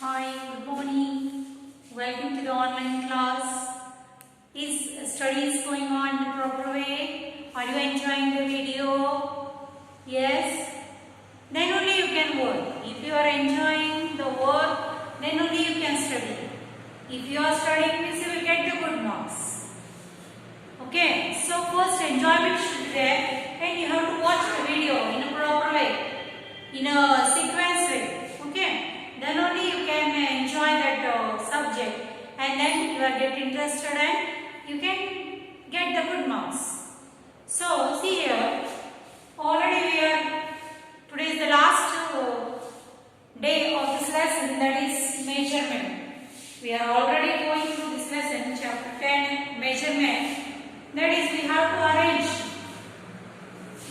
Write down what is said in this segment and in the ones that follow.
Hi, good morning. Welcome to the online class. Is studies going on in the proper way? Are you enjoying the video? Yes? Then only you can work. If you are enjoying the work, then only you can study. If you are studying, means you will get the good marks. Okay? So first enjoyment should be there, and you have to watch the video in a proper way, in a sequence way. Okay? Then only you can enjoy that subject, and then you are get interested and you can get the good marks. So see here, already today is the last day of this lesson, that is measurement. We are already going through this lesson, chapter 10, measurement. That is, we have to arrange.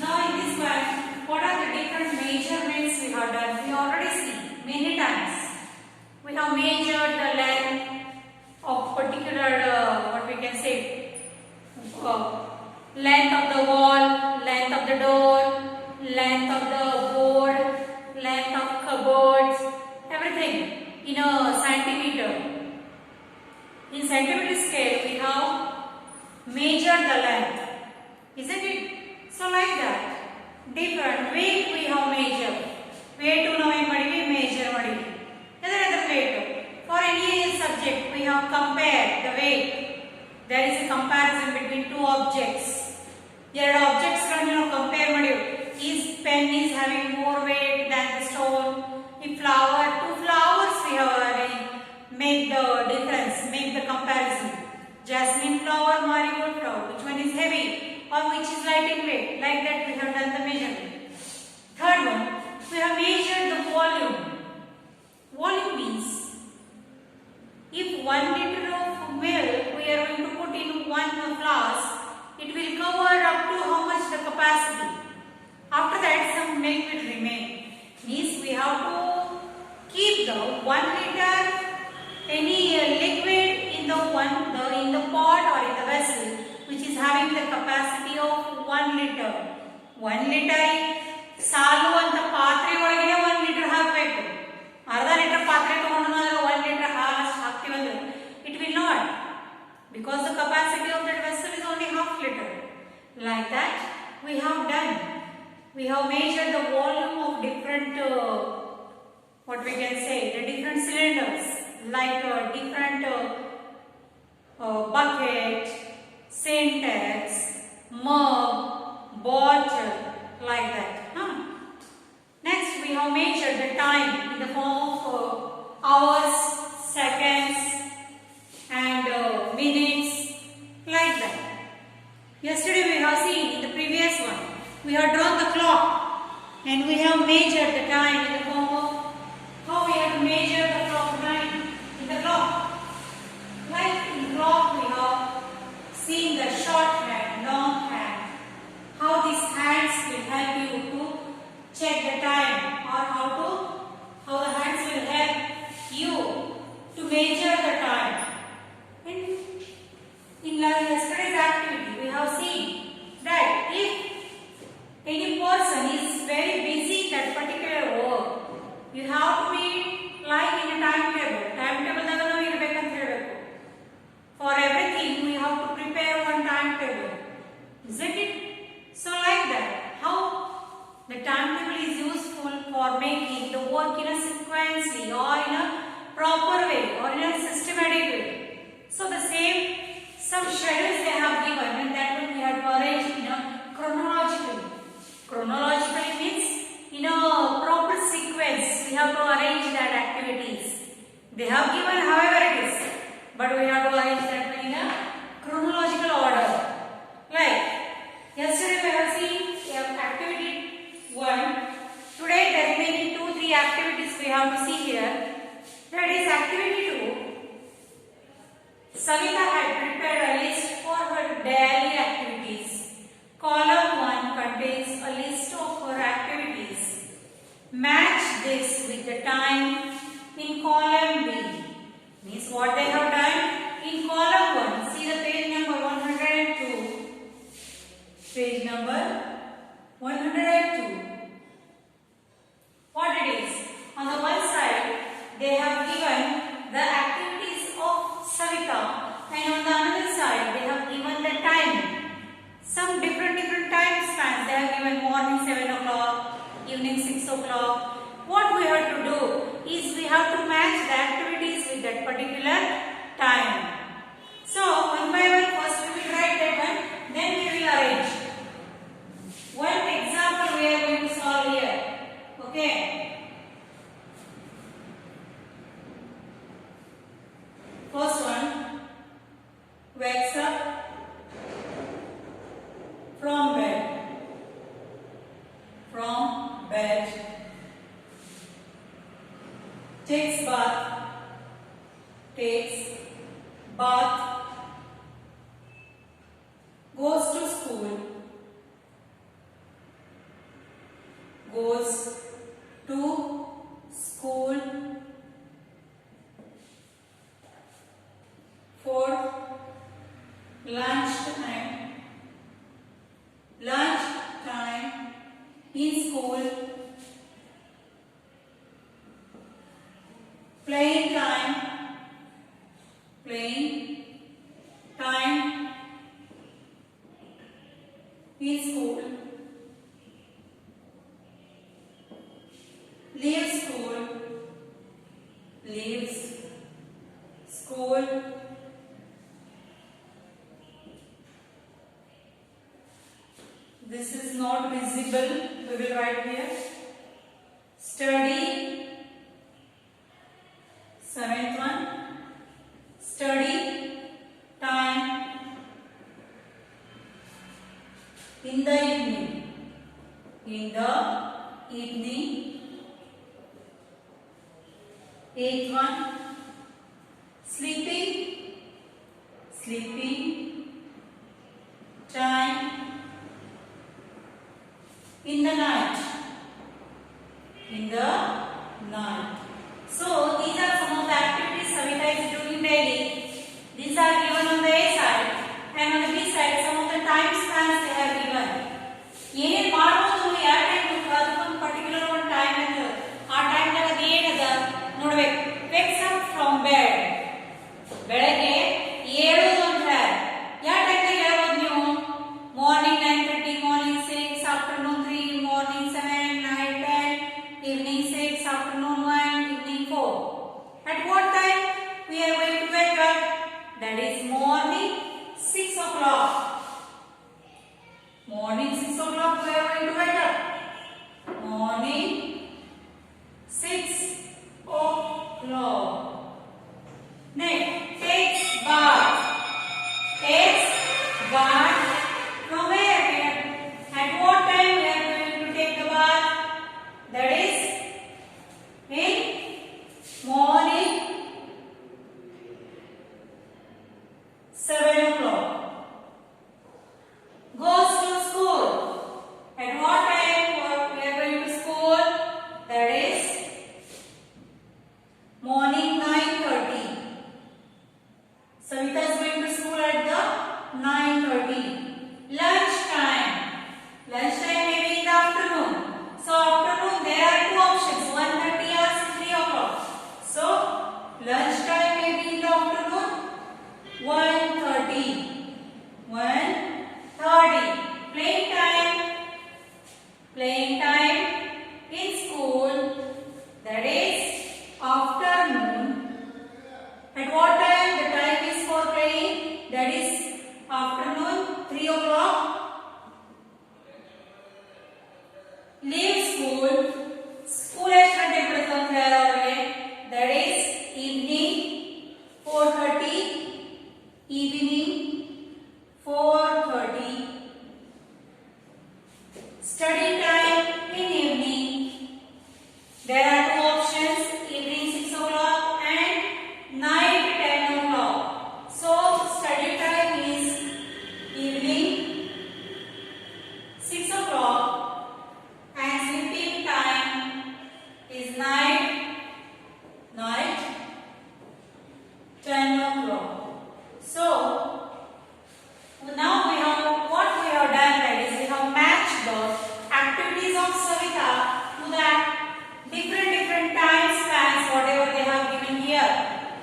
Now in this one, what are the different measurements we have done? We already see many times. We have measured the length of particular, what we can say, length of the wall, length of the door, length of the board, length of cupboards, everything in a centimeter. In centimeter scale, we have measured the length, isn't it? So like that, different weight we have measured. Weight we measure other weight. For any subject, we have compared the weight. There is a comparison between two objects. There are objects compare. Is pen is having more weight than the stone. If two flowers we have arranged, make the difference, make the comparison. Jasmine flower, marigold flower, which one is heavy or which is light in weight? Like that we have done the measurement. Third one, we have measured the volume. Volume means if 1 liter of milk we are going to put in one flask, it will cover up to how much the capacity. After that, some milk will remain. Means we have to keep the 1 liter any liquid in the pot or in the vessel which is having the capacity of 1 liter. 1 liter ಸಾಲು ಅಂತ ಪಾತ್ರೆ ಒಳಗೆ 1 litre ಹಾಕಬೇಕು. ಅರ್ಧ litre ಪಾತ್ರೆ ತಗೊಂಡು 1 litre ಹಾಲು ಹಾಕ್ತಿವಂದ್ರೆ it will not, because the capacity of that vessel is only half liter. Like that we have done. We have measured the volume of different what we can say, the different cylinders, like different bucket, syntax, mug, bottle, like that. Next, we have measured the time in the form of hours, seconds, and minutes, like that. Yesterday we have seen in the previous one, we have drawn the clock and we have measured the time in the form of how we have to measure the clock time in the clock. Like in clock we have seen the short hand, long hand. How these hands will help you to check the time, or how the hands will help you to measure the time. And in yesterday's activity, we have seen that if any person is very busy in that particular work, you have to be like in a timetable. Timetable daga irbekanತ ಹೇಳಬೇಕು. For everything, we have to prepare one timetable, isn't it? So like that, how the timetable is useful for making the work in a sequentially or in a proper way or in a systematic way. So the same, some schedules they have given, and that one we have to arrange in a chronologically. Chronologically means in a proper sequence we have to arrange that activities. They have given however it is, but we have to arrange that in a chronological order. Like yesterday we have seen activity 1. Today the remaining 2-3 activities we have to see here. That is activity 2. Savita had prepared a list for her daily activities. Column 1 contains a list of her activities. Match this with the time in column B. Means what they have done in column 1. See the page number 102. Page number 102. What it is? On the one side, they have given 6 o'clock. What we have to do is we have to match the activities with that particular time. So one by one, first we will write that one, then we will arrange. One example we are going to solve here. Okay. First one, wakes up from bed. From bed. Takes bath. Takes bath. Goes to school. Goes to school. For lunch time. Lunch time in school. Playing time. Playing time in school. Leaves school. Leaves school. This is not visible. We will write here. Study. Seventh one. Study time in the evening. In the evening. Eighth one. Sleeping. Sleeping time in the night. In the night. So these are some of the activities Savita is doing daily. These are given on the A side, and on the B side some of the time spans they have given. ಏನೇನು ಮಾಡಬಹುದು ಯಾವ time ಅದಕ್ಕೊಂದು particular ಒಂದು time ಅಂತ ಆ time ದಾಗ ಏನದ ನೋಡಬೇಕು. wakes up from bed. ಬೆಳಗ್ಗೆ ಏಳೋದು ಅಂತ ಯಾವ ಟೈಮ್ ದಾಗ ಹೇಳ್ಬೋದು ನೀವು? Morning 9:30, morning 6, afternoon 3, morning 7, night 10, evening 6, afternoon 1, evening 4. At what time we are going to wake up? That is morning 6 o'clock. Morning 6 o'clock we are going to wake up. Morning 6 o'clock. Next, takes bath. Takes bath. From where? At what time we are going to take the bath? That is in morning 7 o'clock. Goes to school. At what time we are going to school? That is morning 9:30. Savita is going to school at the 9:30. Lunch time. Lunch time may be in the afternoon. So afternoon there are two options, 1:30 or 3 o'clock. So lunch time may be in the afternoon, 1:30. 1:30. Playing time. Playing time in school. That is afternoon. At what time the time is for playing? That is afternoon 3 o'clock. Leave school. School ಎಷ್ಟು ಗಂಟೆಗೆ ಬಿಡುತ್ತೆ ಅಂತ ಹೇಳೋರಿಗೆ? That is evening 4:30. Evening 4:30. Study time in evening. There are two options, evening 6 o'clock and night 10 o'clock. So study time is evening 6 o'clock and sleeping time is night 10 o'clock. So now we have what we have done, that is we have matched the activities of Savita to the different time spans whatever they have given here.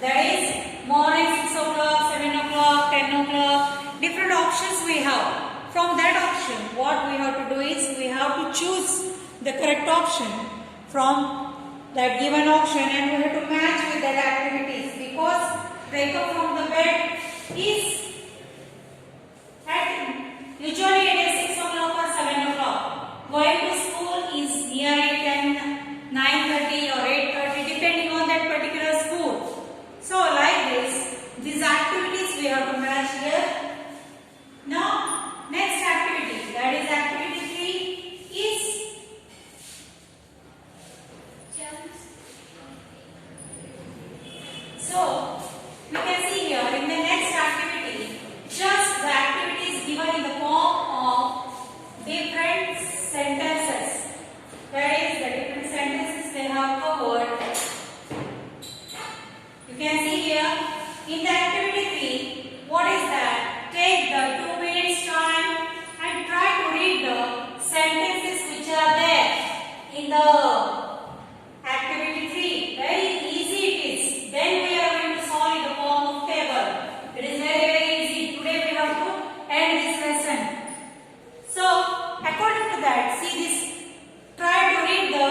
That is morning 6 o'clock, 7 o'clock, 10 o'clock. Different options we have. From that option, what we have to do is we have to choose the correct option from that given option, and we have to match with that activities, because break up from the bed is at usually it is 6 o'clock or 7 o'clock. Going to school is near 10, 9:30 or 8:30 depending on that particular school. So like this, these activities we have to match here. Now next activity, that is activity 3 is so we can see here in the next activity, just the activities given in the form of different sentences. That is the different sentences they have covered. You can see here in the activity 3, what is that? Take the 2 minutes time and try to read the sentences which are there in the activity 3. Very easy it is. Then we are going to solve in the form of table. It is very easy. Today we have to end this lesson. So according to that, see this. Try to read the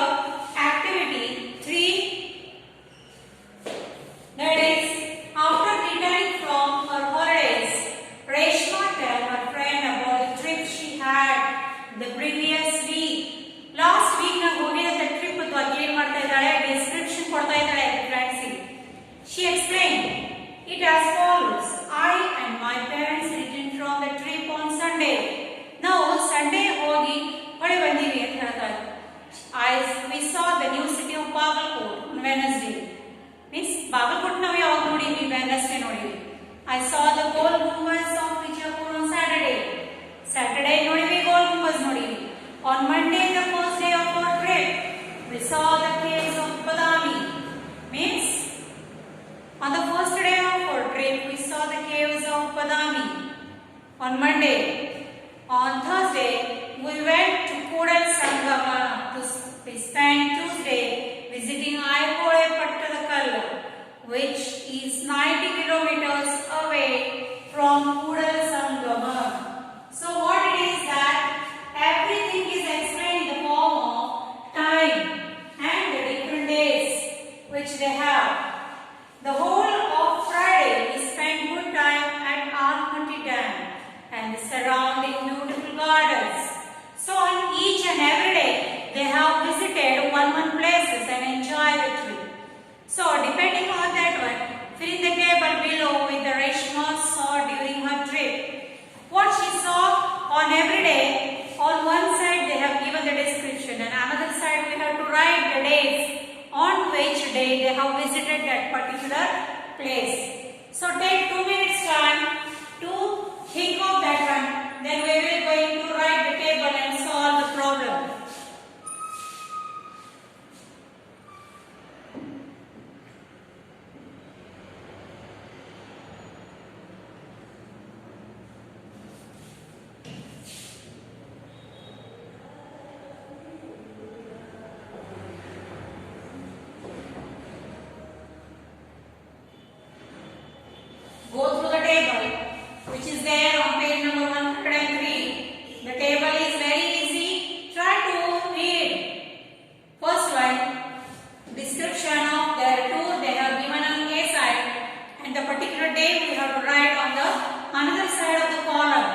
activity 3. That is, after returning from her holidays, Reshma tell her friend about the trip she had the previous week. Last week na ಹೋಗಿದ್ದ trip ಬಗ್ಗೆ ಏನು ಮಾಡ್ತಾ ಇದ್ದಾಳೆ, description ಕೊಡ್ತಾ ಇದ್ದಾಳೆ friends ಗೆ. She explained it as follows: I and my parents returned from the trip on Sunday. ನಾವು Sunday ಹೋಗಿ ಹೊಳೆ ಬಂದೀವಿ ಅಂತ ಹೇಳ್ತಾರೆ. We saw the new city of Bagalkot on Wednesday. Means Bagalkot ನಾವು ಯಾವಾಗ ನೋಡಿದ್ವಿ? Wednesday ನೋಡಿದ್ವಿ. I saw the Gol Gumbaz of Bijapur on Saturday. Saturday ನೋಡಿದ್ವಿ, Gol Gumbaz ನೋಡಿದ್ವಿ. On Monday, the first day of our trip, we saw the caves of Badami. Means on the first day of our trip, we saw the caves of Badami. On Monday. On Thursday, we went to Kudal Sangama to spend Tuesday visiting Aipole Pattadakal, which is 90 kilometers away from Kudal Sangama. So what it is that everything is explained in the form of time and the different days which they have. The whole of Friday we spent good time at Almaty Dam and the surrounding beautiful gardens. So on each and every day they have visited one places and enjoy the trip. So depending on that one, fill in the table below with the Reshma saw during her trip. What she saw on every day, on one side they have given the description and another side we have to write the dates on which day they have visited that particular place. So take 2 minutes time to think of that one. Then we will going to write the table and solve the problem. Go through the table which is there on page number 103. The table is very easy. Try to read. First one, description of their tour they have given on A side, and the particular day we have to write on the another side of the column.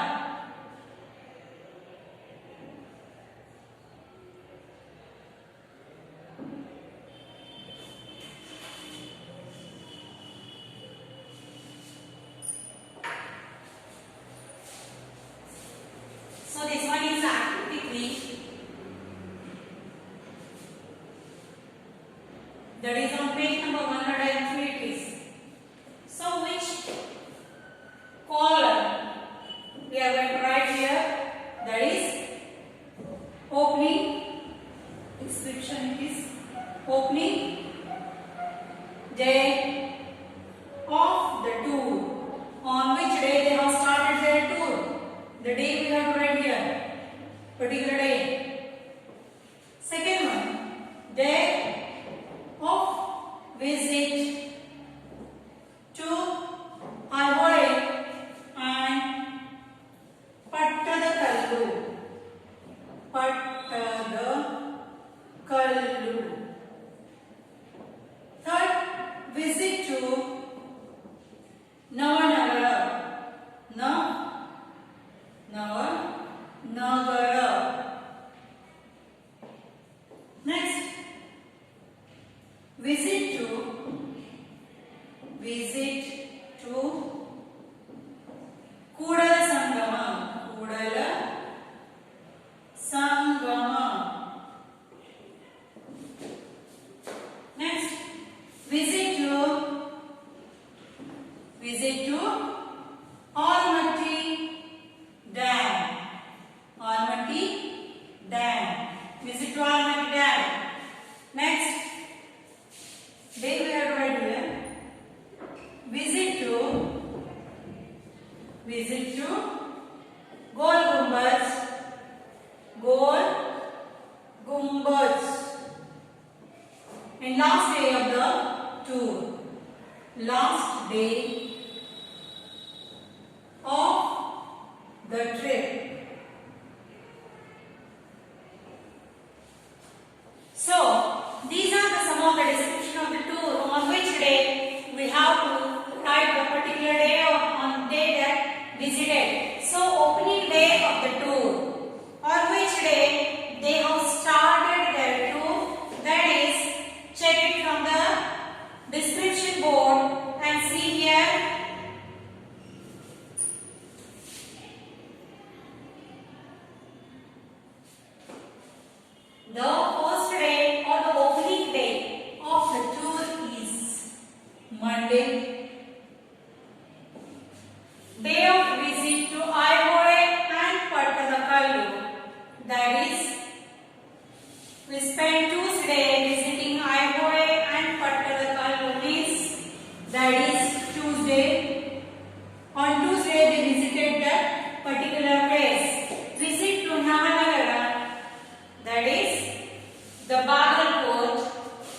So this one is activity 3. That is on page number 103 it is. So which column we are going to write here? That is opening, description it is opening day of the tour. On which day they have started their tour? The day we have to write here, particular day. Second one, day of visit to Aivole and Pattadakallu. Pattadakallu. Kallu. Third, visit to Navanagara. Navanagara. Next, visit to Kudala Sangama. Next, visit to Almaty Dam. Visit to Almaty Dam. Next, they we have to write here. Visit to Gol Gumbaz. And last day of the tour. Last day of the trip. So, these are some of the description of the tour on which day we have to write the particular day on day that visited. So, opening day of the tour, on which day they have started their tour, that is, check it from the description board and see here. The first day or the opening day of the tour is Monday. Day of visit to Aihole and Pattadakallu. That is, we spend Tuesday visiting Aihole and Pattadakallu. That is Tuesday. On Tuesday we visited that particular place. Visit to Navanagara. That is the Bagalkot,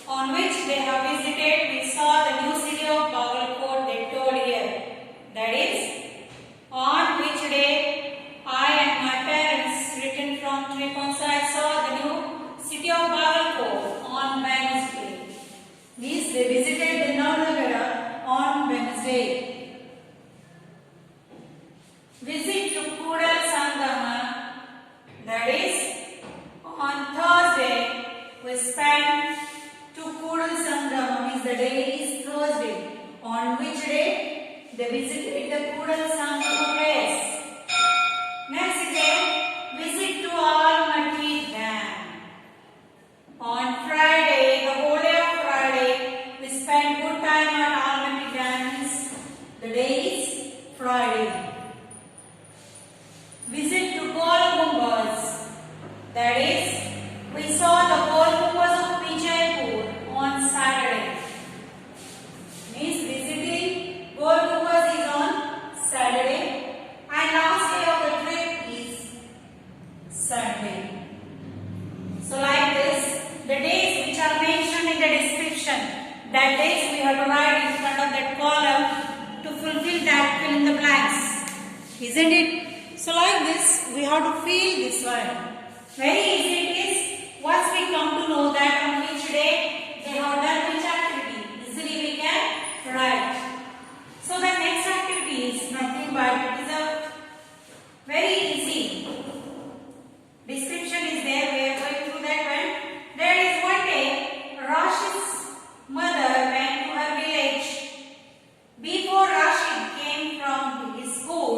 on which they have visited. We saw the new city of Bagalkot, they told here. That is, on which day I and my parents returned from trip on, so I saw the new city of Bagalkot on Wednesday. Means they visited the Navanagara on Wednesday. Visit to Kudal Sangama. That is, on Thursday, we spent to Kudal Sangama, means the day is Thursday. On which day? They visited the Kudal Sangama place. Next day, visit to Almaty Dam. On Friday, the whole day of Friday, we spent good time at Almaty Dam. The day is Friday. Visit to Gol Gumbaz. That is, we saw the Gol Gumbaz of Vijaypur on Saturday. Means visiting Gol Gumbaz is on Saturday, and last day of the trip is Sunday. So like this, the days which are mentioned in the description, that days we have to write in front of that column to fulfill that, fill in the blanks. Isn't it? So like this, we have to fill this one. Very easy it is. Once we come to know that on which day they have done which activity, easily we can write. So the next activity is nothing but it is a very easy description is there. We are going through that one. There is one day Rashid's mother went to her village. Before Rashid came from his school,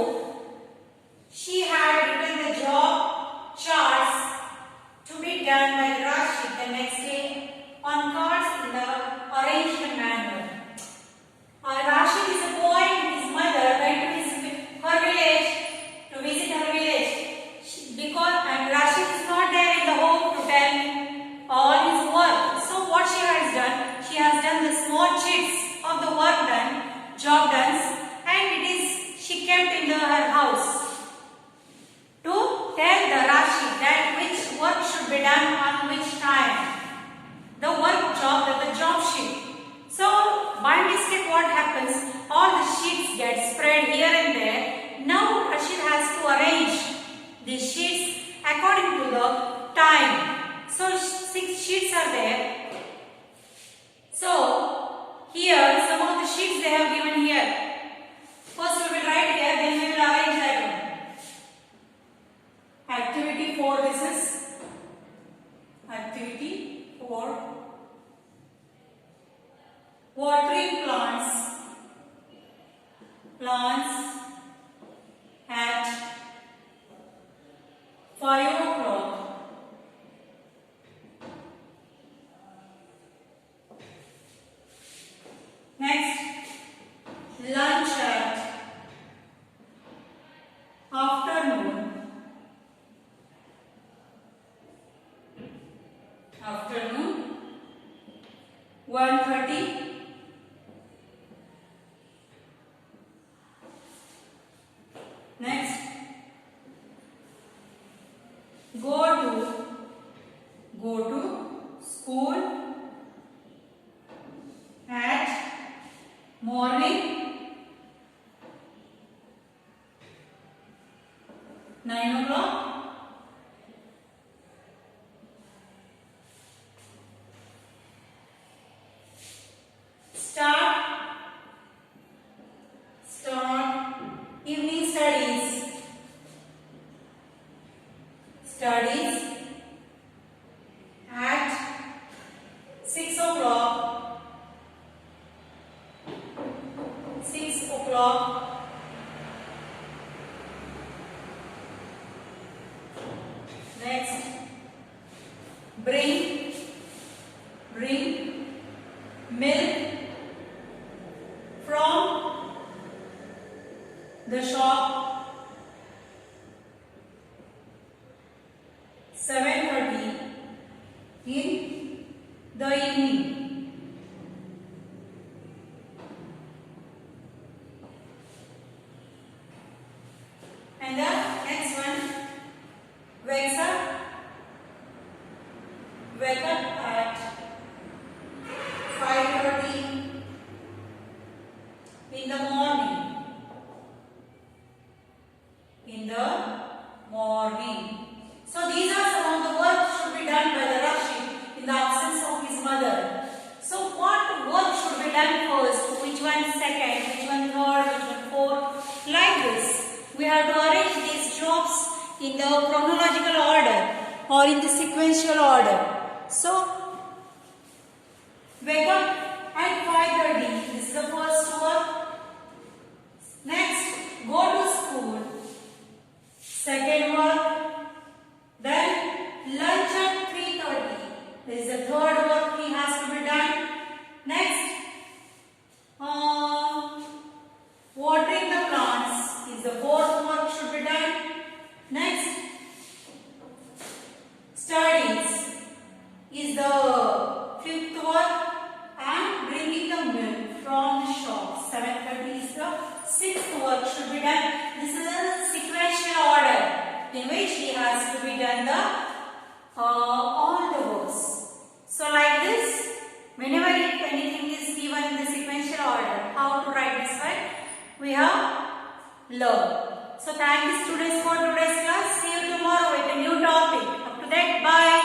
she had written the job charts to be done by Rashid the next day on sheets are there. So here some of the sheets they have given here. First we will write here, then we will arrange that one. Activity 4 this is. Activity 4. Watering plants. Plants at 5 o'clock. Next, lunch at afternoon. Afternoon 1:30. Next, go to school at morning 9 o'clock. Start evening studies. Studies at 6 o'clock. 6 o'clock. Next, bring milk from the shop 7:30 in the evening. And the next one, wake up at 5:30 in the morning. So these are some of the work should be done by the Rakshi in the absence of his mother. So what work should be done first? Which one second? Which one third? Which one fourth? Like this. We have to arrange these jobs in the chronological order or in the sequential order. So wake up at 5:30. This is the first work. Next, go to school. Second work. Then lunch at 3:30. This is the third work he has to be done. Next, watering the plants is the fourth work should be done. Next, studies is the fifth work, and bringing the milk from the shop 7:30 is the sixth work should be done. This is a sequential order in which he has to be done the all the works. So like this, whenever if anything is given in the sequential order, how to write this one, we have learned. So thank you students for today's class. See you tomorrow with a new topic. Up to that, bye.